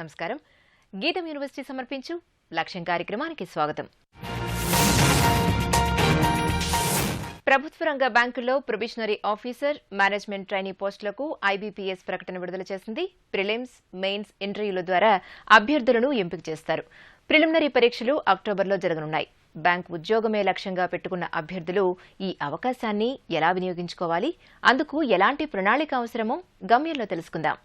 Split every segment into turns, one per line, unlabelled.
నమస్కారం. గీతం యూనివర్సిటీ సమర్పించు లక్ష్యం కార్యక్రమానికి స్వాగతం. ప్రభుత్వ రంగ బ్యాంకుల్లో ప్రొబేషనరీ ఆఫీసర్, మేనేజ్మెంట్ ట్రైనీ పోస్టులకు ఐబీపీఎస్ ప్రకటన విడుదల చేసింది. ప్రిలిమ్స్, మెయిన్స్ ఇంటర్వ్యూల ద్వారా అభ్యర్థులను ఎంపిక చేస్తారు. ప్రిలిమినరీ పరీక్షలు అక్టోబర్లో జరగనున్నాయి. బ్యాంక్ ఉద్యోగమే లక్ష్యంగా పెట్టుకున్న అభ్యర్థులు ఈ అవకాశాన్ని ఎలా వినియోగించుకోవాలి, అందుకు ఎలాంటి ప్రణాళిక అవసరమో గమ్యంలో తెలుసుకుందాం.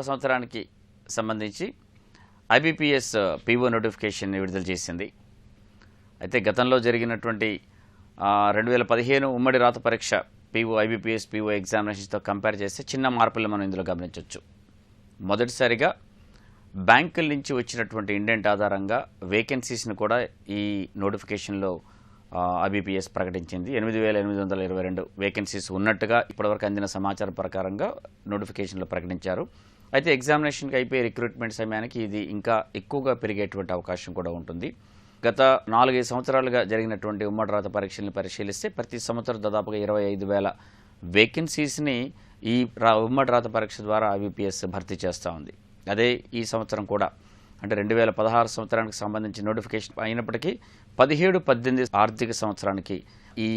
సంవత్సరానికి సంబంధించి ఐబీపీఎస్ పీఓ నోటిఫికేషన్ విడుదల చేసింది. అయితే గతంలో జరిగినటువంటి 2015 ఉమ్మడి రాత పరీక్ష ఐబీపీఎస్ పీఓ ఎగ్జామినేషన్స్తో కంపేర్ చేస్తే చిన్న మార్పులు మనం ఇందులో గమనించవచ్చు. మొదటిసారిగా బ్యాంకుల నుంచి వచ్చినటువంటి ఇండెంట్ ఆధారంగా వేకెన్సీస్ని కూడా ఈ నోటిఫికేషన్లో ఐబీపీఎస్ ప్రకటించింది. 8,822 వేకెన్సీస్ ఉన్నట్టుగా ఇప్పటివరకు అందిన సమాచారం ప్రకారంగా నోటిఫికేషన్లో ప్రకటించారు. అయితే ఎగ్జామినేషన్కి అయిపోయే రిక్రూట్మెంట్ సమయానికి ఇది ఇంకా ఎక్కువగా పెరిగేటువంటి అవకాశం కూడా ఉంటుంది. గత 4-5 సంవత్సరాలుగా జరిగినటువంటి ఉమ్మడి రాత పరీక్షల్ని పరిశీలిస్తే ప్రతి సంవత్సరం దాదాపుగా 25,000 వేకెన్సీస్ని ఈ ఉమ్మడి రాత పరీక్ష ద్వారా ఐబీపీఎస్ భర్తీ చేస్తూ ఉంది. అదే ఈ సంవత్సరం కూడా అంటే 2016 సంవత్సరానికి సంబంధించి నోటిఫికేషన్ అయినప్పటికీ 17-18 ఆర్థిక సంవత్సరానికి ఈ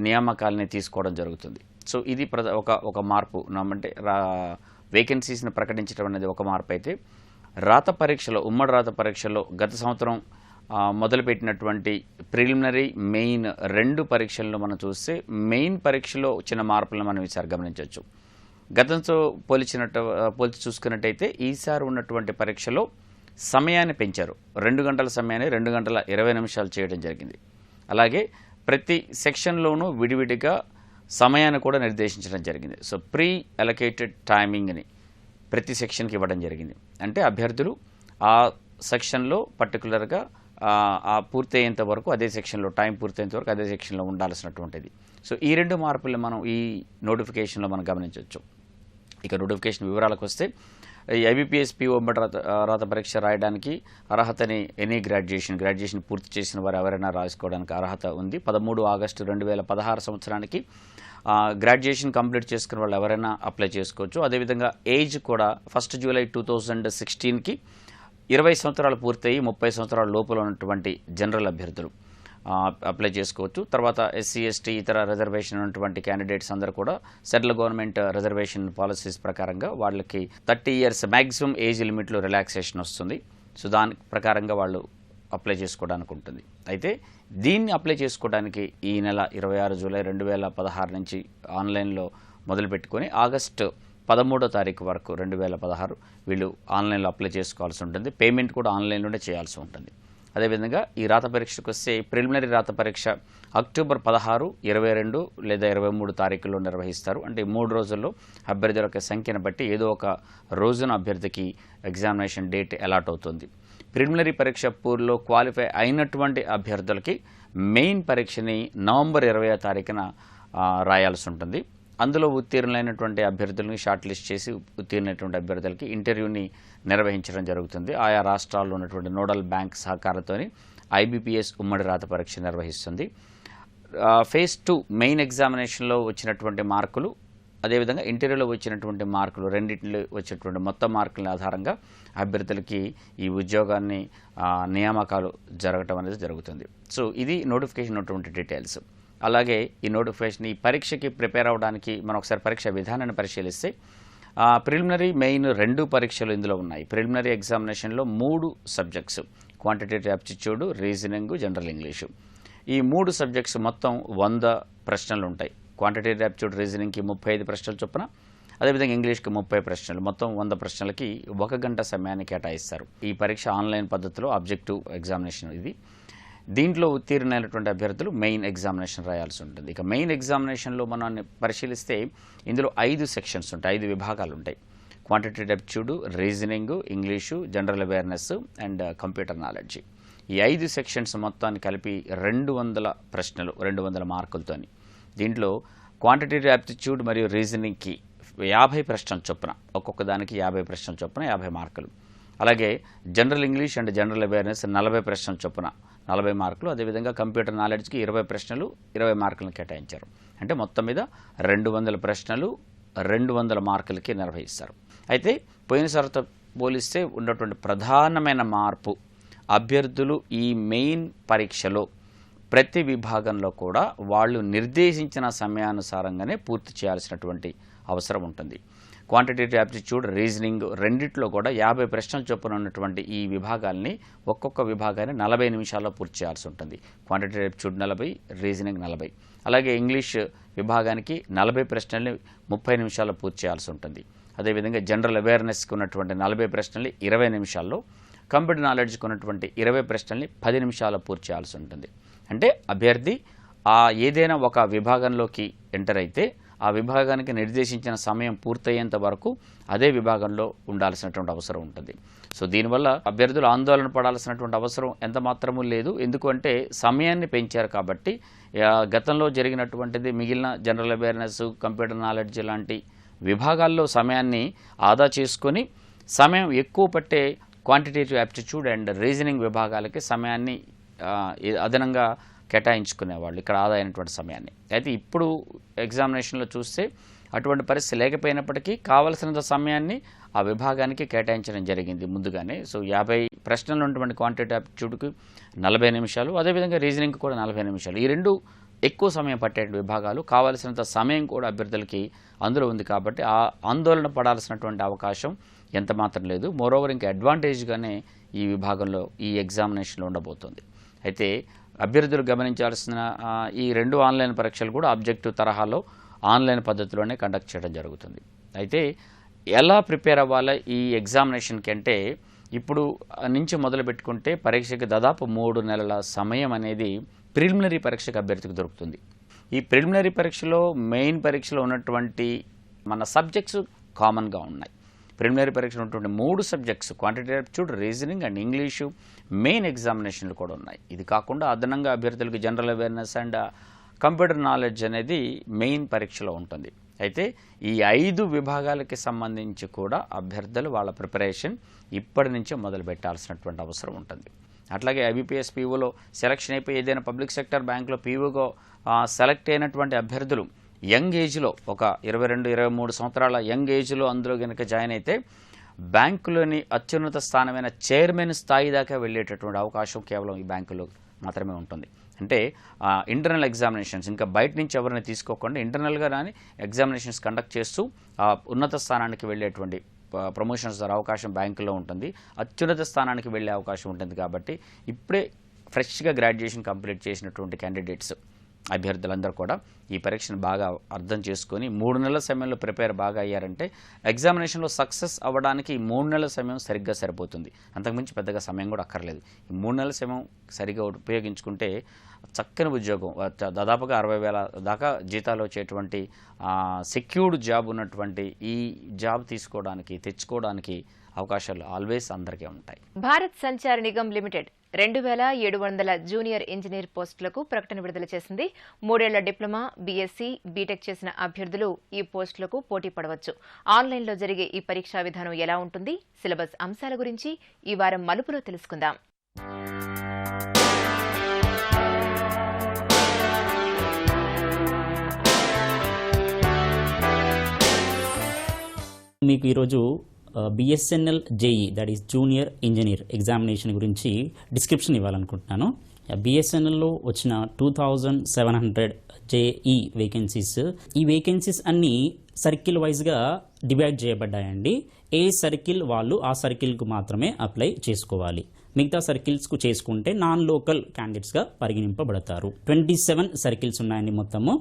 నియామకాలని తీసుకోవడం జరుగుతుంది. సో ఇది ఒక మార్పు. అంటే వేకెన్సీస్ని ప్రకటించడం అనేది ఒక మార్పు. అయితే రాత పరీక్షలో ఉమ్మడి రాత పరీక్షలో గత సంవత్సరం మొదలుపెట్టినటువంటి ప్రిలిమినరీ, మెయిన్ 2 పరీక్షలను మనం చూస్తే మెయిన్ పరీక్షలో చిన్న మార్పులను మనం ఈసారి గమనించవచ్చు. గతంతో పోల్చి చూసుకున్నట్టయితే ఈసారి ఉన్నటువంటి పరీక్షలో సమయాన్ని పెంచారు. 2 గంటల సమయాన్ని 2 గంటల 20 నిమిషాలు చేయడం జరిగింది. అలాగే ప్రతి సెక్షన్లోనూ విడివిడిగా సమయాన్ని కూడా నిర్దేశించడం జరిగింది. సో ప్రీ అలొకేటెడ్ టైమింగ్ని ప్రతి సెక్షన్కి ఇవ్వడం జరిగింది. అంటే అభ్యర్థులు ఆ సెక్షన్లో పర్టికులర్గా పూర్తయ్యేంత వరకు అదే సెక్షన్లో, టైం పూర్తయ్యేంత వరకు అదే సెక్షన్లో ఉండాల్సినటువంటిది. సో ఈ 2 మార్పులు మనం ఈ నోటిఫికేషన్లో మనం గమనించవచ్చు. ఇక నోటిఫికేషన్ వివరాలకు వస్తే ఈ ఐబీపీఎస్ పీఓ రాత పరీక్ష రాయడానికి అర్హతని ఎనీ గ్రాడ్యుయేషన్ పూర్తి చేసిన వారు ఎవరైనా రాసుకోవడానికి అర్హత ఉంది. 13 ఆగస్టు 2016 సంవత్సరానికి గ్రాడ్యుయేషన్ కంప్లీట్ చేసుకున్న వాళ్ళు ఎవరైనా అప్లై చేసుకోవచ్చు. అదేవిధంగా ఏజ్ కూడా 1 జూలై 2016కి 20 సంవత్సరాలు పూర్తయి 30 సంవత్సరాల లోపల ఉన్నటువంటి జనరల్ అభ్యర్థులు అప్లై చేసుకోవచ్చు. తర్వాత ఎస్సీ, ఎస్టీ, ఇతర రిజర్వేషన్ ఉన్నటువంటి క్యాండిడేట్స్ అందరూ కూడా సెంట్రల్ గవర్నమెంట్ రిజర్వేషన్ పాలసీస్ ప్రకారంగా వాళ్ళకి 30 ఇయర్స్ మ్యాక్సిమం ఏజ్ లిమిట్లో రిలాక్సేషన్ వస్తుంది. సో దాని ప్రకారంగా వాళ్ళు అప్లై చేసుకోవడానికి ఉంటుంది. అయితే దీన్ని అప్లై చేసుకోవడానికి ఈ నెల 26 జూలై 2016 నుంచి ఆన్లైన్లో మొదలుపెట్టుకొని ఆగస్టు 13వ తారీఖు వరకు 2016 వీళ్ళు ఆన్లైన్లో అప్లై చేసుకోవాల్సి ఉంటుంది. పేమెంట్ కూడా ఆన్లైన్లోనే చేయాల్సి ఉంటుంది. అదేవిధంగా ఈ రాత పరీక్షకు వస్తే ప్రిలిమినరీ రాత పరీక్ష అక్టోబర్ 16, 22 లేదా 23 తారీఖుల్లో నిర్వహిస్తారు. అంటే 3 రోజుల్లో అభ్యర్థుల యొక్క సంఖ్యను బట్టి ఏదో ఒక రోజున అభ్యర్థికి ఎగ్జామినేషన్ డేట్ అలాట్ అవుతుంది. ప్రిలిమినరీ పరీక్ష పూర్లో క్వాలిఫై అయినటువంటి అభ్యర్థులకి మెయిన్ పరీక్షని నవంబర్ 20వ తారీఖున రాయాల్సి ఉంటుంది. అందులో ఉత్తీర్ణులైనటువంటి అభ్యర్థులని షార్ట్ లిస్ట్ చేసి ఉత్తీర్ణమైనటువంటి అభ్యర్థులకి ఇంటర్వ్యూని నిర్వహించడం జరుగుతుంది. ఆయా రాష్ట్రాల్లో ఉన్నటువంటి నోడల్ బ్యాంక్ సహకారంతో ఐబీపీఎస్ ఉమ్మడి రాత పరీక్ష నిర్వహిస్తుంది. ఫేజ్ 2 మెయిన్ ఎగ్జామినేషన్లో వచ్చినటువంటి మార్కులు, అదేవిధంగా ఇంటర్వ్యూలో వచ్చినటువంటి మార్కులు, రెండింటిలో వచ్చినటువంటి మొత్తం మార్కుల ఆధారంగా అభ్యర్థులకి ఈ ఉద్యోగాన్ని నియామకాలు జరగటం అనేది జరుగుతుంది. సో ఇది నోటిఫికేషన్ ఉన్నటువంటి డీటెయిల్స్. అలాగే ఈ నోటిఫికేషన్ ఈ పరీక్షకి ప్రిపేర్ అవ్వడానికి మనం ఒకసారి పరీక్ష విధానాన్ని పరిశీలిస్తే ప్రిలిమినరీ, మెయిన్ 2 పరీక్షలు ఇందులో ఉన్నాయి. ప్రిలిమినరీ ఎగ్జామినేషన్లో 3 subjects quantitative aptitude, reasoning, general English. ఈ 3 సబ్జెక్ట్స్ మొత్తం 100 ప్రశ్నలు ఉంటాయి. క్వాంటిటేటివ్ యాప్టిట్యూడ్, రీజనింగ్కి 35 ప్రశ్నలు చొప్పున, అదేవిధంగా ఇంగ్లీష్కి 30 ప్రశ్నలు, మొత్తం 100 ప్రశ్నలకి 1 గంట సమయాన్ని కేటాయిస్తారు. ఈ పరీక్ష ఆన్లైన్ పద్ధతిలో ఆబ్జెక్టివ్ ఎగ్జామినేషన్ ఇది. దీంట్లో ఉత్తీర్ణమైనటువంటి అభ్యర్థులు మెయిన్ ఎగ్జామినేషన్ రాయాల్సి ఉంటుంది. ఇక మెయిన్ ఎగ్జామినేషన్లో మనం పరిశీలిస్తే ఇందులో 5 సెక్షన్స్ ఉంటాయి, 5 విభాగాలు ఉంటాయి. Quantitative aptitude, reasoning, English, general awareness and computer knowledge. ఈ 5 సెక్షన్స్ మొత్తాన్ని కలిపి 200 ప్రశ్నలు, 200 మార్కులతోని. దీంట్లో క్వాంటిటేటివ్ యాప్టిట్యూడ్ మరియు రీజనింగ్కి 50 ప్రశ్నల చొప్పున, ఒక్కొక్క దానికి 50 ప్రశ్నల చొప్పున 50 మార్కులు. అలాగే general English and general awareness 40 ప్రశ్నలు చొప్పున 40 మార్కులు, అదేవిధంగా కంప్యూటర్ నాలెడ్జ్కి 20 ప్రశ్నలు 20 మార్కులను కేటాయించారు. అంటే మొత్తం మీద 200 ప్రశ్నలు 200 మార్కులకి నిర్వహిస్తారు. అయితే పోయినసారితో పోలిస్తే ఉన్నటువంటి ప్రధానమైన మార్పు, అభ్యర్థులు ఈ మెయిన్ పరీక్షలో ప్రతి విభాగంలో కూడా వాళ్ళు నిర్దేశించిన సమయానుసారంగానే పూర్తి చేయాల్సినటువంటి అవసరం ఉంటుంది. క్వాంటిటేటివ్ యాప్టిట్యూడ్, రీజనింగ్ రెండిట్లో కూడా 50 ప్రశ్నలు చొప్పున ఉన్నటువంటి ఈ విభాగాల్ని ఒక్కొక్క విభాగాన్ని 40 నిమిషాల్లో పూర్తి చేయాల్సి ఉంటుంది. Quantitative aptitude 40, reasoning 40. అలాగే ఇంగ్లీష్ విభాగానికి 40 ప్రశ్నల్ని 30 నిమిషాల్లో పూర్తి చేయాల్సి ఉంటుంది. అదేవిధంగా జనరల్ అవేర్నెస్కి ఉన్నటువంటి 40 ప్రశ్నల్ని 20 నిమిషాల్లో, కంప్యూటర్ నాలెడ్జ్కి ఉన్నటువంటి 20 ప్రశ్నల్ని 10 నిమిషాల్లో పూర్తి చేయాల్సి ఉంటుంది. అంటే అభ్యర్థి ఏదైనా ఒక విభాగంలోకి ఎంటర్ అయితే ఆ విభాగానికి నిర్దేశించిన సమయం పూర్తయ్యేంత వరకు అదే విభాగంలో ఉండాల్సినటువంటి అవసరం ఉంటుంది. సో దీనివల్ల అభ్యర్థులు ఆందోళన పడాల్సినటువంటి అవసరం ఎంత మాత్రమూ లేదు. ఎందుకంటే సమయాన్ని పెంచారు కాబట్టి. గతంలో జరిగినటువంటిది మిగిలిన జనరల్ అవేర్నెస్, కంప్యూటర్ నాలెడ్జ్ లాంటి విభాగాల్లో సమయాన్ని ఆదా చేసుకొని సమయం ఎక్కువ పట్టే క్వాంటిటేటివ్ యాప్టిట్యూడ్ అండ్ రీజనింగ్ విభాగాలకి సమయాన్ని అదనంగా కేటాయించుకునేవాళ్ళు, ఇక్కడ ఆదా అయినటువంటి సమయాన్ని. అయితే ఇప్పుడు ఎగ్జామినేషన్లో చూస్తే అటువంటి పరిస్థితి లేకపోయినప్పటికీ కావలసినంత సమయాన్ని ఆ విభాగానికి కేటాయించడం జరిగింది ముందుగానే. సో 50 ప్రశ్నలు ఉన్నటువంటి క్వాంటిటేటివ్ యాప్టిట్యూడ్కి 40 నిమిషాలు, అదేవిధంగా రీజనింగ్ కూడా 40 నిమిషాలు. ఈ రెండు ఎక్కువ సమయం పట్టే విభాగాలు. కావాల్సినంత సమయం కూడా అభ్యర్థులకి అందులో ఉంది కాబట్టి ఆ ఆందోళన పడాల్సినటువంటి అవకాశం ఎంత మాత్రం లేదు. మోరోవర్ ఇంకా అడ్వాంటేజ్గానే ఈ విభాగంలో ఈ ఎగ్జామినేషన్లో ఉండబోతుంది. అయితే అభ్యర్థులు గమనించాల్సిన ఈ 2 ఆన్లైన్ పరీక్షలు కూడా ఆబ్జెక్టివ్ తరహాలో ఆన్లైన్ పద్ధతిలోనే కండక్ట్ చేయడం జరుగుతుంది. అయితే ఎలా ప్రిపేర్ అవ్వాలా ఈ ఎగ్జామినేషన్కి అంటే, ఇప్పుడు నుంచి మొదలు పెట్టుకుంటే పరీక్షకి దాదాపు 3 నెలల సమయం అనేది ప్రిలిమినరీ పరీక్షకు అభ్యర్థికి దొరుకుతుంది. ఈ ప్రిలిమినరీ పరీక్షలో మెయిన్ పరీక్షలో ఉన్నటువంటి మన సబ్జెక్ట్స్ కామన్గా ఉన్నాయి. ప్రిలిమినరీ పరీక్షలో ఉన్నటువంటి 3 subjects quantitative aptitude, reasoning and English main ఎగ్జామినేషన్లు కూడా ఉన్నాయి. ఇది కాకుండా అదనంగా అభ్యర్థులకు general awareness and computer knowledge అనేది మెయిన్ పరీక్షలో ఉంటుంది. అయితే ఈ 5 విభాగాలకి సంబంధించి కూడా అభ్యర్థులు వాళ్ళ ప్రిపరేషన్ ఇప్పటి నుంచే మొదలు పెట్టాల్సినటువంటి అవసరం ఉంటుంది. అట్లాగే ఐబీపీఎస్ పీఓలో సెలక్షన్ అయిపోయి ఏదైనా పబ్లిక్ సెక్టర్ బ్యాంకులో పీఓగా సెలెక్ట్ అయినటువంటి అభ్యర్థులు యంగ్ ఏజ్లో ఒక 22-23 సంవత్సరాల యంగ్ ఏజ్లో అందులో కనుక జాయిన్ అయితే బ్యాంకులోని అత్యున్నత స్థానమైన చైర్మన్ స్థాయి దాకా వెళ్ళేటటువంటి అవకాశం కేవలం ఈ బ్యాంకులో మాత్రమే ఉంటుంది. అంటే ఇంటర్నల్ ఎగ్జామినేషన్స్ ఇంకా బయట నుంచి ఎవరిని తీసుకోకుండా ఇంటర్నల్గా రాని ఎగ్జామినేషన్స్ కండక్ట్ చేస్తూ ఉన్నత స్థానానికి వెళ్ళేటువంటి ప్రమోషన్స్ ద్వారా అవకాశం బ్యాంకులో ఉంటుంది. అత్యున్నత స్థానానికి వెళ్ళే అవకాశం ఉంటుంది. కాబట్టి ఇప్పుడే ఫ్రెష్గా గ్రాడ్యుయేషన్ కంప్లీట్ చేసినటువంటి క్యాండిడేట్స్ అభ్యర్థులందరూ కూడా ఈ పరీక్షను బాగా అర్థం చేసుకొని 3 నెలల సమయంలో ప్రిపేర్ బాగా అయ్యారంటే ఎగ్జామినేషన్లో సక్సెస్ అవ్వడానికి ఈ 3 నెలల సమయం సరిగ్గా సరిపోతుంది. అంతకుమించి పెద్దగా సమయం కూడా అక్కర్లేదు. ఈ 3 నెలల సమయం సరిగ్గా ఉపయోగించుకుంటే చక్కని ఉద్యోగం, దాదాపుగా 60,000 దాకా జీతాలు వచ్చేటువంటి సెక్యూర్డ్ జాబ్ ఉన్నటువంటి ఈ జాబ్ తెచ్చుకోవడానికి అవకాశాలు ఆల్వేస్ అందరికీ ఉంటాయి.
Bharat Sanchar Nigam limited 2,700 junior engineer పోస్టులకు ప్రకటన విడుదల చేసింది. 3 ఏళ్ల డిప్లొమా, బీఎస్సీ, బీటెక్ చేసిన అభ్యర్థులు ఈ పోస్టులకు పోటీ పడవచ్చు. ఆన్లైన్లో జరిగే ఈ పరీక్షా విధానం ఎలా ఉంటుంది, సిలబస్ అంశాల గురించి ఈ వారం మలుపులో తెలుసుకుందాం.
మీకు ఈరోజు BSNL JEE that is junior engineer examination గురించి డిస్క్రిప్షన్ ఇవ్వాలనుకుంటున్నాను. బిఎస్ఎన్ఎల్లో వచ్చిన 2,700 జేఈ వేకెన్సీస్, ఈ వేకెన్సీస్ అన్నీ సర్కిల్ వైజ్గా డివైడ్ చేయబడ్డాయండి. ఏ సర్కిల్ వాళ్ళు ఆ సర్కిల్కు మాత్రమే అప్లై చేసుకోవాలి. మిగతా సర్కిల్స్కు చేసుకుంటే నాన్ లోకల్ క్యాండిడేట్స్గా పరిగణింపబడతారు. 27 సర్కిల్స్ ఉన్నాయండి మొత్తము.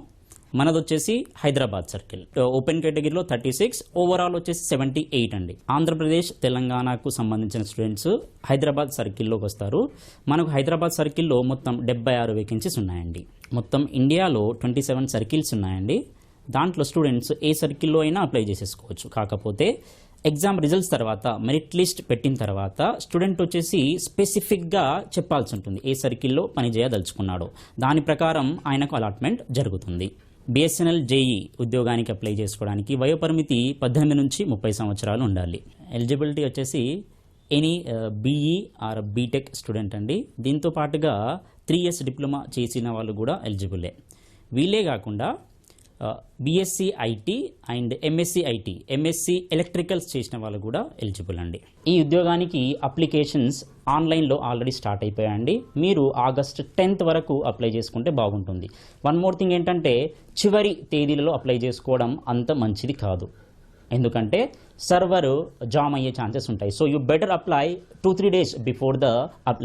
మనది వచ్చేసి హైదరాబాద్ సర్కిల్. ఓపెన్ కేటగిరీలో 36, ఓవరాల్ వచ్చేసి 78 అండి. ఆంధ్రప్రదేశ్, తెలంగాణకు సంబంధించిన స్టూడెంట్స్ హైదరాబాద్ సర్కిల్లోకి వస్తారు. మనకు హైదరాబాద్ సర్కిల్లో మొత్తం 76 వేకెన్సీస్ ఉన్నాయండి. మొత్తం ఇండియాలో 27 సర్కిల్స్ ఉన్నాయండి. దాంట్లో స్టూడెంట్స్ ఏ సర్కిల్లో అయినా అప్లై చేసేసుకోవచ్చు. కాకపోతే ఎగ్జామ్ రిజల్ట్స్ తర్వాత మెరిట్ లిస్ట్ పెట్టిన తర్వాత స్టూడెంట్ వచ్చేసి స్పెసిఫిక్గా చెప్పాల్సి ఉంటుంది ఏ సర్కిల్లో పనిచేయదలుచుకున్నాడో. దాని ప్రకారం ఆయనకు అలాట్మెంట్ జరుగుతుంది. బిఎస్ఎన్ఎల్ జేఈ ఉద్యోగానికి అప్లై చేసుకోవడానికి వయోపరిమితి 18 నుంచి 30 సంవత్సరాలు ఉండాలి. ఎలిజిబిలిటీ వచ్చేసి any BE or BTech student అండి. దీంతో పాటుగా 3 years డిప్లొమా చేసిన వాళ్ళు కూడా ఎలిజిబులే. వీళ్ళే కాకుండా BSc IT and MSc IT, MSc electricals చేసిన వాళ్ళు కూడా ఎలిజిబుల్ అండి. ఈ ఉద్యోగానికి అప్లికేషన్స్ ఆన్లైన్లో ఆల్రెడీ స్టార్ట్ అయిపోయాయండి. మీరు August 10th వరకు అప్లై చేసుకుంటే బాగుంటుంది. వన్ మోర్ థింగ్ ఏంటంటే, చివరి తేదీలలో అప్లై చేసుకోవడం అంత మంచిది కాదు, ఎందుకంటే సర్వర్ జామ్ అయ్యే ఛాన్సెస్ ఉంటాయి. So you better apply 2-3 days before the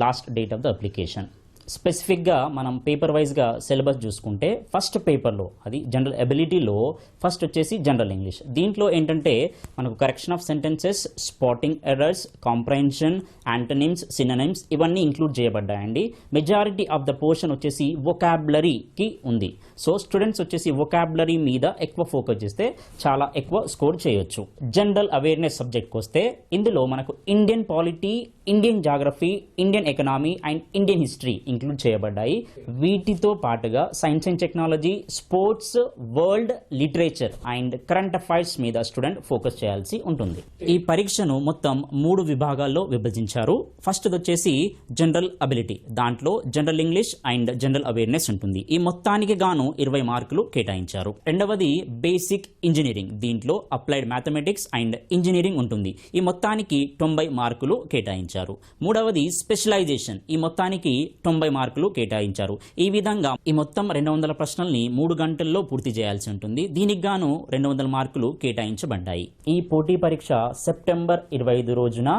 last date of the application. స్పెసిఫిక్గా మనం పేపర్ వైజ్గా సిలబస్ చూసుకుంటే, ఫస్ట్ పేపర్లో అది జనరల్ ఎబిలిటీలో ఫస్ట్ వచ్చేసి జనరల్ ఇంగ్లీష్. దీంట్లో ఏంటంటే మనకు correction of sentences, spotting errors, comprehension, antonyms, synonyms ఇవన్నీ ఇంక్లూడ్ చేయబడ్డాయండి. మెజారిటీ ఆఫ్ ద పోర్షన్ వచ్చేసి వొకాబులరీకి ఉంది. సో స్టూడెంట్స్ వచ్చేసి వొకాబులరీ మీద ఎక్కువ ఫోకస్ చేస్తే చాలా ఎక్కువ స్కోర్ చేయొచ్చు. జనరల్ అవేర్నెస్ సబ్జెక్ట్కి వస్తే ఇందులో మనకు Indian polity, Indian geography, Indian economy and Indian history include చేయబడ్డాయి. వీటితో పాటుగా science and technology, sports, world literature and current affairs మీద స్టూడెంట్ ఫోకస్ చేయాల్సి ఉంటుంది. ఈ పరీక్షను మొత్తం 3 విభాగాల్లో విభజించారు. ఫస్ట్ వచ్చేసి జనరల్ అబిలిటీ, దాంట్లో general English and general awareness ఉంటుంది. ఈ మొత్తానికి గాను 20 మార్కులు కేటాయించారు. రెండవది బేసిక్ ఇంజనీరింగ్, దీంట్లో అప్లైడ్ మ్యాథమెటిక్స్ అండ్ ఇంజనీరింగ్ ఉంటుంది. ఈ మొత్తానికి 90 మార్కులు కేటాయించారు. మూడవది స్పెషలైజేషన్, ఈ మొత్తానికి 90 మార్కులు కేటాయించారు. ఈ విధంగా ఈ మొత్తం 200 ప్రశ్నల్ని 3 గంటల్లో పూర్తి చేయాల్సి ఉంటుంది. దీనికి గాను 200 మార్కులు కేటాయించబడ్డాయి. ఈ పోటీ పరీక్ష సెప్టెంబర్ 25 రోజున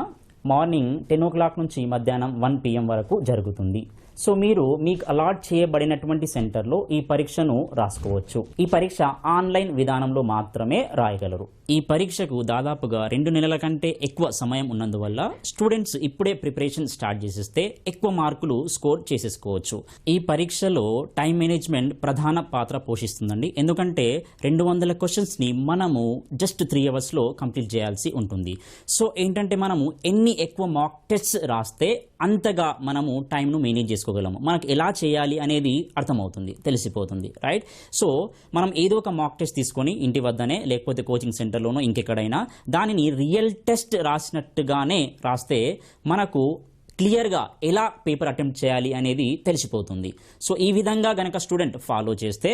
మార్నింగ్ 10 o'clock నుంచి మధ్యాహ్నం 1 PM వరకు జరుగుతుంది. సో మీరు మీకు అలాట్ చేయబడినటువంటి సెంటర్లో ఈ పరీక్షను రాసుకోవచ్చు. ఈ పరీక్ష ఆన్లైన్ విధానంలో మాత్రమే రాయగలరు. ఈ పరీక్షకు దాదాపుగా 2 నెలల కంటే ఎక్కువ సమయం ఉన్నందువల్ల స్టూడెంట్స్ ఇప్పుడే ప్రిపరేషన్ స్టార్ట్ చేసేస్తే ఎక్కువ మార్కులు స్కోర్ చేసేసుకోవచ్చు. ఈ పరీక్షలో టైం మేనేజ్మెంట్ ప్రధాన పాత్ర పోషిస్తుందండి. ఎందుకంటే 200 క్వశ్చన్స్ని మనము జస్ట్ 3 hours కంప్లీట్ చేయాల్సి ఉంటుంది. సో ఏంటంటే మనము ఎన్ని ఎక్కువ మాక్ టెస్ట్స్ రాస్తే అంతగా మనము టైంను మేనేజ్ చేసుకోగలము. మనకు ఎలా చేయాలి అనేది అర్థమవుతుంది, తెలిసిపోతుంది, రైట్? సో మనం ఏదో ఒక మాక్ టెస్ట్ తీసుకొని ఇంటి వద్దనే లేకపోతే కోచింగ్ సెంటర్లోనో ఇంకెక్కడైనా దానిని రియల్ టెస్ట్ రాసినట్టుగానే రాస్తే మనకు క్లియర్గా ఎలా పేపర్ అటెంప్ట్ చేయాలి అనేది తెలిసిపోతుంది. సో ఈ విధంగా గనక స్టూడెంట్ ఫాలో చేస్తే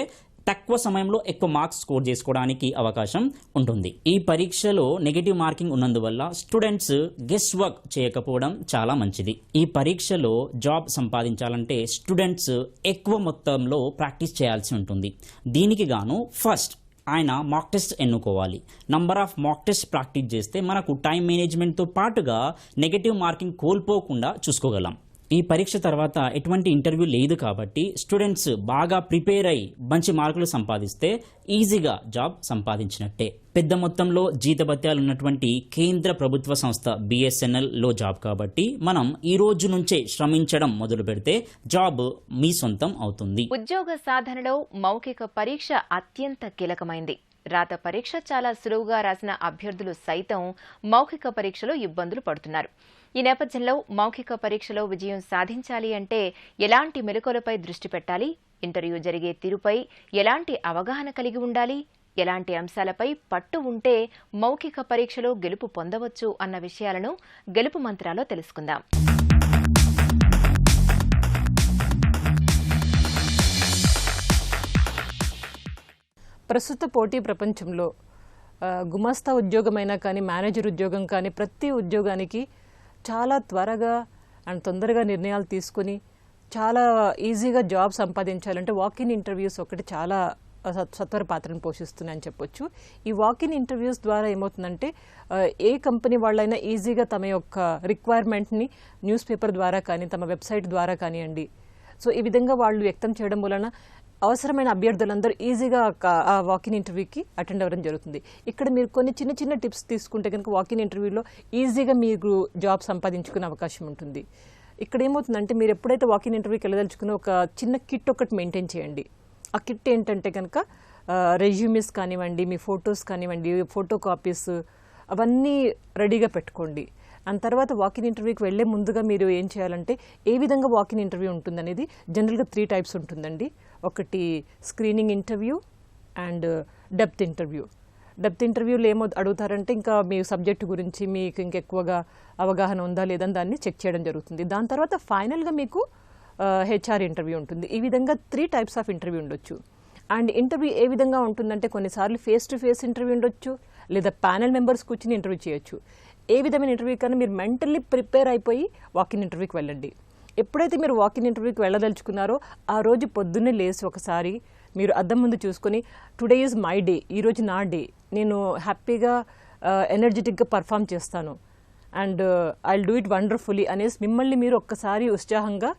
తక్కువ సమయంలో ఎక్కువ మార్క్స్ స్కోర్ చేసుకోవడానికి అవకాశం ఉంటుంది. ఈ పరీక్షలో నెగటివ్ మార్కింగ్ ఉన్నందువల్ల స్టూడెంట్స్ గెస్ వర్క్ చేయకపోవడం చాలా మంచిది. ఈ పరీక్షలో జాబ్ సంపాదించాలంటే స్టూడెంట్స్ ఎక్కువ మొత్తంలో ప్రాక్టీస్ చేయాల్సి ఉంటుంది. దీనికి గాను ఫస్ట్ ఆయన మాక్ టెస్ట్ ఎన్నుకోవాలి. Number of mock test practice చేస్తే మనకు టైం మేనేజ్మెంట్తో పాటుగా నెగటివ్ మార్కింగ్ కోల్పోకుండా చూసుకోగలం. ఈ పరీక్ష తర్వాత ఎటువంటి ఇంటర్వ్యూ లేదు కాబట్టి స్టూడెంట్స్ బాగా ప్రిపేర్ అయ్యి మంచి మార్కులు సంపాదిస్తే ఈజీగా జాబ్ సంపాదించినట్టే. పెద్ద మొత్తంలో జీతభత్యాలు ఉన్నటువంటి కేంద్ర ప్రభుత్వ సంస్థ BSNLలో జాబ్ కాబట్టి మనం ఈ రోజు నుంచే శ్రమించడం మొదలు పెడితే జాబ్ మీ సొంతం అవుతుంది.
ఉద్యోగ సాధనలో మౌఖిక పరీక్ష అత్యంత కీలకమైంది. రాత పరీక్ష చాలా సులువుగా రాసిన అభ్యర్థులు సైతం మౌఖిక పరీక్షలో ఇబ్బందులు పడుతున్నారు. ఈ నేపథ్యంలో మౌఖిక పరీక్షలో విజయం సాధించాలి అంటే ఎలాంటి మెలకువలపై దృష్టి పెట్టాలి, ఇంటర్వ్యూ జరిగే తీరుపై ఎలాంటి అవగాహన కలిగి ఉండాలి, ఎలాంటి అంశాలపై పట్టు ఉంటే మౌఖిక పరీక్షలో గెలుపు పొందవచ్చు అన్న విషయాలను గెలుపు మంత్రాలో తెలుసుకుందాం.
ప్రస్తుత పోటీ ప్రపంచంలో గుమాస్తా ఉద్యోగమైనా కానీ, మేనేజర్ ఉద్యోగం కానీ, ప్రతి ఉద్యోగానికి చాలా త్వరగా అండ్ తొందరగా నిర్ణయాలు తీసుకుని చాలా ఈజీగా జాబ్ సంపాదించాలంటే వాక్-ఇన్ ఇంటర్వ్యూస్ ఒకటి చాలా సత్వర పాత్రను పోషిస్తున్నాయని చెప్పొచ్చు. ఈ వాక్-ఇన్ ఇంటర్వ్యూస్ ద్వారా ఏమవుతుందంటే ఏ కంపెనీ వాళ్ళైనా ఈజీగా తమ యొక్క రిక్వైర్మెంట్ని న్యూస్ పేపర్ ద్వారా కానీ, తమ వెబ్సైట్ ద్వారా కానివ్వండి, సో ఈ విధంగా వాళ్ళు వ్యక్తం చేయడం వలన అవసరమైన అభ్యర్థులందరూ ఈజీగా ఆ వాక్-ఇన్ ఇంటర్వ్యూకి అటెండ్ అవ్వడం జరుగుతుంది. ఇక్కడ మీరు కొన్ని చిన్న చిన్న టిప్స్ తీసుకుంటే కనుక వాక్-ఇన్ ఇంటర్వ్యూలో ఈజీగా మీరు జాబ్ సంపాదించుకునే అవకాశం ఉంటుంది. ఇక్కడ ఏమవుతుందంటే మీరు ఎప్పుడైతే వాక్-ఇన్ ఇంటర్వ్యూకి వెళ్ళదలుచుకున్న ఒక చిన్న కిట్ ఒకటి మెయింటైన్ చేయండి. ఆ కిట్ ఏంటంటే కనుక రెజ్యూమీస్ కానివ్వండి, మీ ఫొటోస్ కానివ్వండి, ఫోటో కాపీస్ అవన్నీ రెడీగా పెట్టుకోండి. అండ్ తర్వాత వాక్-ఇన్ ఇంటర్వ్యూకి వెళ్లే ముందుగా మీరు ఏం చేయాలంటే ఏ విధంగా వాక్-ఇన్ ఇంటర్వ్యూ ఉంటుందనేది జనరల్గా 3 types ఉంటుందండి. ఒకటి screening interview and depth interview. Depth ఇంటర్వ్యూలో ఏమో అడుగుతారంటే ఇంకా మీ సబ్జెక్ట్ గురించి మీకు ఇంకెక్కువగా అవగాహన ఉందా లేదని దాన్ని చెక్ చేయడం జరుగుతుంది. దాని తర్వాత ఫైనల్గా మీకు హెచ్ఆర్ ఇంటర్వ్యూ ఉంటుంది. ఈ విధంగా 3 టైప్స్ ఆఫ్ ఇంటర్వ్యూ ఉండొచ్చు. అండ్ ఇంటర్వ్యూ ఏ విధంగా ఉంటుందంటే కొన్నిసార్లు ఫేస్ టు ఫేస్ ఇంటర్వ్యూ ఉండొచ్చు, లేదా ప్యానెల్ మెంబర్స్ కూర్చుని ఇంటర్వ్యూ చేయొచ్చు. ఏ విధమైన ఇంటర్వ్యూ కన్నా మీరు మెంటల్లీ ప్రిపేర్ అయిపోయి వాకిన్ ఇంటర్వ్యూకి వెళ్ళండి. ఎప్పుడైతే మీరు వాకిన్ ఇంటర్వ్యూకి వెళ్ళదలుచుకున్నారో ఆ రోజు పొద్దున్నే లేచి ఒకసారి మీరు అద్దం ముందు చూసుకొని టుడే ఈజ్ మై డే, ఈరోజు నా డే, నేను హ్యాపీగా ఎనర్జెటిక్గా పర్ఫామ్ చేస్తాను and I will do it wonderfully అనేసి మిమ్మల్ని మీరు ఒక్కసారి ఉత్సాహంగా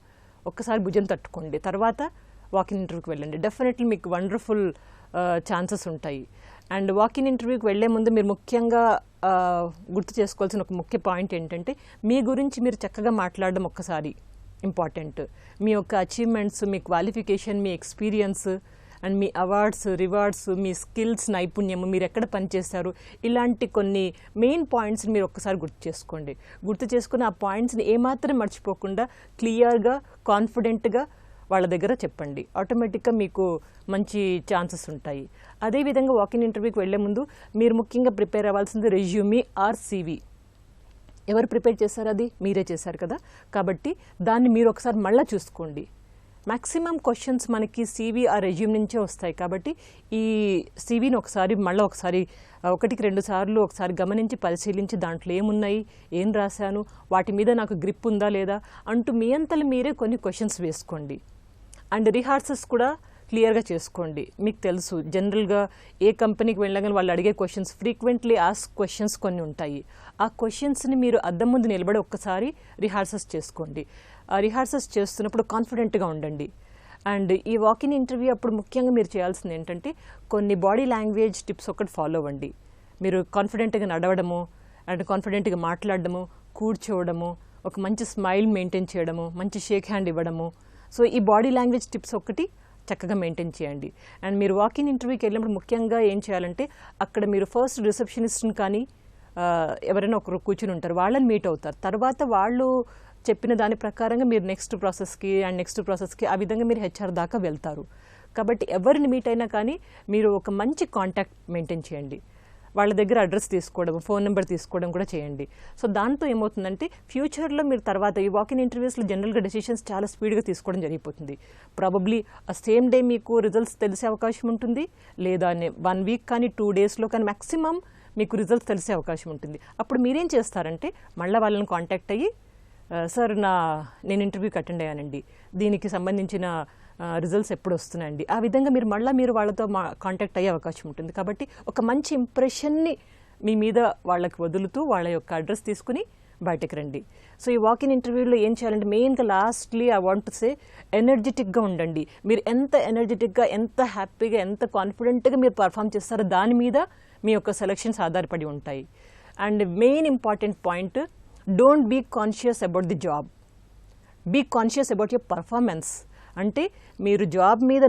ఒక్కసారి భుజం తట్టుకోండి. తర్వాత వాకిన్ ఇంటర్వ్యూకి వెళ్ళండి. డెఫినెట్లీ మీకు వండర్ఫుల్ ఛాన్సెస్ ఉంటాయి. అండ్ వాకిన్ ఇంటర్వ్యూకి వెళ్లే ముందు మీరు ముఖ్యంగా గుర్తు చేసుకోవాల్సిన ఒక ముఖ్య పాయింట్ ఏంటంటే మీ గురించి మీరు చక్కగా మాట్లాడడం ఒక్కసారి ఇంపార్టెంట్. మీ యొక్క అచీవ్మెంట్స్, మీ క్వాలిఫికేషన్, మీ ఎక్స్పీరియన్స్ అండ్ మీ అవార్డ్స్, రివార్డ్స్, మీ స్కిల్స్, నైపుణ్యము, మీరు ఎక్కడ పనిచేస్తారు, ఇలాంటి కొన్ని మెయిన్ పాయింట్స్ని మీరు ఒక్కసారి గుర్తు చేసుకోండి. గుర్తు చేసుకుని ఆ పాయింట్స్ని ఏమాత్రం మర్చిపోకుండా క్లియర్గా, కాన్ఫిడెంట్గా వాళ్ళ దగ్గర చెప్పండి. ఆటోమేటిక్గా మీకు మంచి ఛాన్సెస్ ఉంటాయి. అదేవిధంగా వాకిన్ ఇంటర్వ్యూకి వెళ్లే ముందు మీరు ముఖ్యంగా ప్రిపేర్ అవ్వాల్సింది రెజ్యూమీ ఆర్ CV. ఎవరు ప్రిపేర్ చేశారు? అది మీరే చేశారు కదా. కాబట్టి దాన్ని మీరు ఒకసారి మళ్ళీ చూసుకోండి. మ్యాక్సిమం క్వశ్చన్స్ మనకి CV ఆ రెజ్యూమ్ నుంచే వస్తాయి. కాబట్టి ఈ CVని ఒకసారి 1కి 2 సార్లు ఒకసారి గమనించి పరిశీలించి దాంట్లో ఏమున్నాయి, ఏం రాశాను, వాటి మీద నాకు గ్రిప్ ఉందా లేదా అంటూ మీ అంతలు మీరే కొన్ని క్వశ్చన్స్ వేసుకోండి. అండ్ రిహార్సల్స్ కూడా క్లియర్గా చేసుకోండి. మీకు తెలుసు జనరల్గా ఏ కంపెనీకి వెళ్ళగానే వాళ్ళు అడిగే క్వశ్చన్స్, ఫ్రీక్వెంట్లీ ఆస్క్ క్వశ్చన్స్ కొన్ని ఉంటాయి. ఆ క్వశ్చన్స్ని మీరు అద్దం ముందు నిలబడి ఒక్కసారి రిహార్సల్స్ చేసుకోండి. ఆ రిహార్సల్స్ చేస్తున్నప్పుడు కాన్ఫిడెంట్గా ఉండండి. అండ్ ఈ వాకిన్ ఇంటర్వ్యూ అప్పుడు ముఖ్యంగా మీరు చేయాల్సింది ఏంటంటే కొన్ని బాడీ లాంగ్వేజ్ టిప్స్ ఒకటి ఫాలో అవ్వండి. మీరు కాన్ఫిడెంట్గా నడవడము అండ్ కాన్ఫిడెంట్గా మాట్లాడడము, కూర్చోవడము, ఒక మంచి స్మైల్ మెయింటైన్ చేయడము, మంచి షేక్ హ్యాండ్ ఇవ్వడము. సో ఈ బాడీ లాంగ్వేజ్ టిప్స్ ఒకటి చక్కగా మెయింటైన్ చేయండి. అండ్ మీరు వాకిన్ ఇంటర్వ్యూకి వెళ్ళినప్పుడు ముఖ్యంగా ఏం చేయాలంటే అక్కడ మీరు ఫస్ట్ రిసెప్షనిస్ట్ని కానీ ఎవరైనా ఒకరు కూర్చుని ఉంటారు, వాళ్ళని మీట్ అవుతారు. తర్వాత వాళ్ళు చెప్పిన దాని ప్రకారంగా మీరు నెక్స్ట్ ప్రాసెస్కి ఆ విధంగా మీరు HR దాకా వెళ్తారు. కాబట్టి ఎవరిని మీట్ అయినా కానీ మీరు ఒక మంచి కాంటాక్ట్ మెయింటైన్ చేయండి. వాళ్ళ దగ్గర అడ్రస్ తీసుకోవడం, ఫోన్ నెంబర్ తీసుకోవడం కూడా చేయండి. సో దాంతో ఏమవుతుందంటే ఫ్యూచర్లో మీరు తర్వాత ఈ వాకిన్ ఇంటర్వ్యూస్లో జనరల్గా డెసిషన్స్ చాలా స్పీడ్గా తీసుకోవడం జరిగిపోతుంది. ప్రాబబ్లీ ఆ సేమ్ డే మీకు రిజల్ట్స్ తెలిసే అవకాశం ఉంటుంది, లేదా 1 వీక్ కానీ 2 డేస్లో కానీ మ్యాక్సిమం మీకు రిజల్ట్స్ తెలిసే అవకాశం ఉంటుంది. అప్పుడు మీరేం చేస్తారంటే మళ్ళీ వాళ్ళని కాంటాక్ట్ అయ్యి సార్ నేను ఇంటర్వ్యూకి అటెండ్ అయ్యానండి, దీనికి సంబంధించిన రిజల్ట్స్ ఎప్పుడు వస్తున్నాయండి, ఆ విధంగా మీరు వాళ్ళతో కాంటాక్ట్ అయ్యే అవకాశం ఉంటుంది. కాబట్టి ఒక మంచి ఇంప్రెషన్ని మీ మీద వాళ్ళకి వదులుతూ వాళ్ళ యొక్క అడ్రస్ తీసుకుని బయటకు రండి. సో ఈ వాకిన్ ఇంటర్వ్యూలో ఏం చేయాలంటే మెయిన్గా lastly I want to say ఎనర్జెటిక్గా ఉండండి. మీరు ఎంత ఎనర్జెటిక్గా, ఎంత హ్యాపీగా, ఎంత కాన్ఫిడెంట్గా మీరు పర్ఫామ్ చేస్తారో దాని మీద మీ యొక్క సెలక్షన్స్ ఆధారపడి ఉంటాయి. And main important point, don't be conscious about the job, be conscious about your performance. అంటే మీరు జాబ్ మీద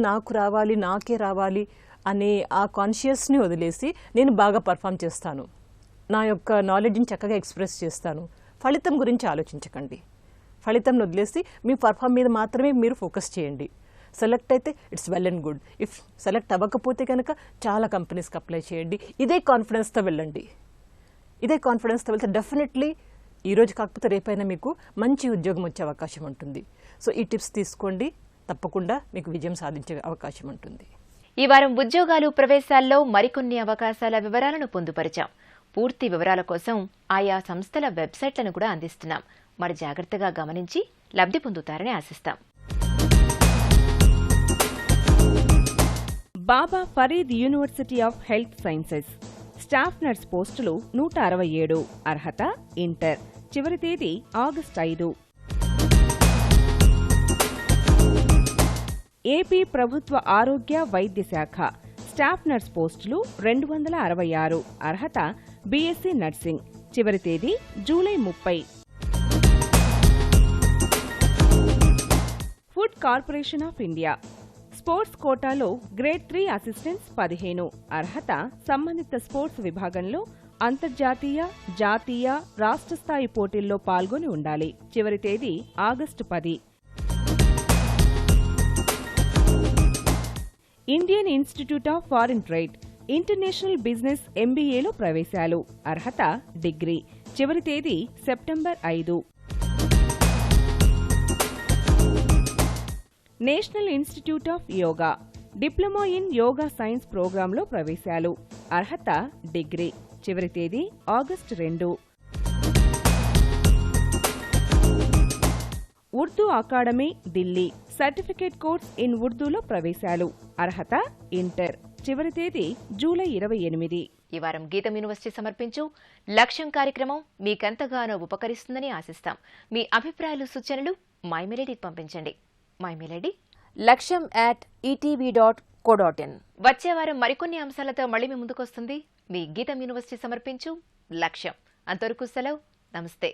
నాకే రావాలి అనే ఆ కాన్షియస్ని వదిలేసి నేను బాగా పర్ఫామ్ చేస్తాను, నా యొక్క నాలెడ్జ్ని చక్కగా ఎక్స్ప్రెస్ చేస్తాను, ఫలితం గురించి ఆలోచించకండి. ఫలితం వదిలేసి మీ పర్ఫామ్ మీద మాత్రమే మీరు ఫోకస్ చేయండి. సెలెక్ట్ అయితే it's well and good. If select అవ్వకపోతే కనుక చాలా కంపెనీస్కి అప్లై చేయండి. ఇదే కాన్ఫిడెన్స్తో వెళ్ళండి. ఇదే కాన్ఫిడెన్స్తో వెళ్తే డెఫినెట్లీ ఈరోజు కాకపోతే రేపైనా మీకు మంచి ఉద్యోగం వచ్చే అవకాశం ఉంటుంది. సో ఈ టిప్స్ తీసుకోండి, తప్పకుండా మీకు విజయం సాధించే అవకాశం ఉంటుంది.
ఈ వారం ఉద్యోగాలు, ప్రవేశాల్లో మరికొన్ని అవకాశాల వివరాలను పొందుపరిచాం. పూర్తి వివరాల కోసం ఆయా సంస్థల వెబ్సైట్లను కూడా అందిస్తున్నాం. మరి జాగ్రత్తగా గమనించి లబ్ధి పొందుతారని ఆశిస్తాం.
Baba Farid university of health sciences staff nurse పోస్టులు 167. అర్హత ఇంటర్. చివరి తేదీ ఆగస్టు 5. ఏపీ ప్రభుత్వ ఆరోగ్య వైద్య శాఖ స్టాఫ్ నర్స్ పోస్టులు 266. అర్హత BSc నర్సింగ్. చివరి తేదీ July 30. Food corporation of India sports కోటాలో గ్రేడ్ 3 అసిస్టెంట్స్ 15. అర్హత సంబంధిత స్పోర్ట్స్ విభాగంలో అంతర్జాతీయ, జాతీయ, రాష్ట్ర స్థాయి పోటీల్లో పాల్గొని ఉండాలి. చివరి తేదీ August 10. Indian institute of foreign trade international business MBAలో ప్రవేశాలు. అర్హత డిగ్రీ. చివరి తేదీ September 5. National institute of yoga diploma in yoga science ప్రోగ్రాంలో ప్రవేశాలు. అర్హత డిగ్రీ. చివరి తేదీ August 2. Urdu academy Delhi certificate course in ఉర్దూలో ప్రవేశాలు. అర్హత ఇంటర్. చివరి తేదీ జూలై 28.
ఈ వారం గీతం యూనివర్సిటీ సమర్పించు లక్ష్యం కార్యక్రమం మీకెంతగానో ఉపకరిస్తుందని ఆశిస్తాం. మీ అభిప్రాయాలు, సూచనలు మైమెయిల్కి పంపించండి. మైమెయిల్
laksham@etv.co.in.
వచ్చే వారం మరికొన్ని అంశాలతో మళ్ళీ మీ ముందుకొస్తుంది మీ గీతం యూనివర్సిటీ సమర్పించు లక్ష్యం. అంతవరకు సెలవు. నమస్తే.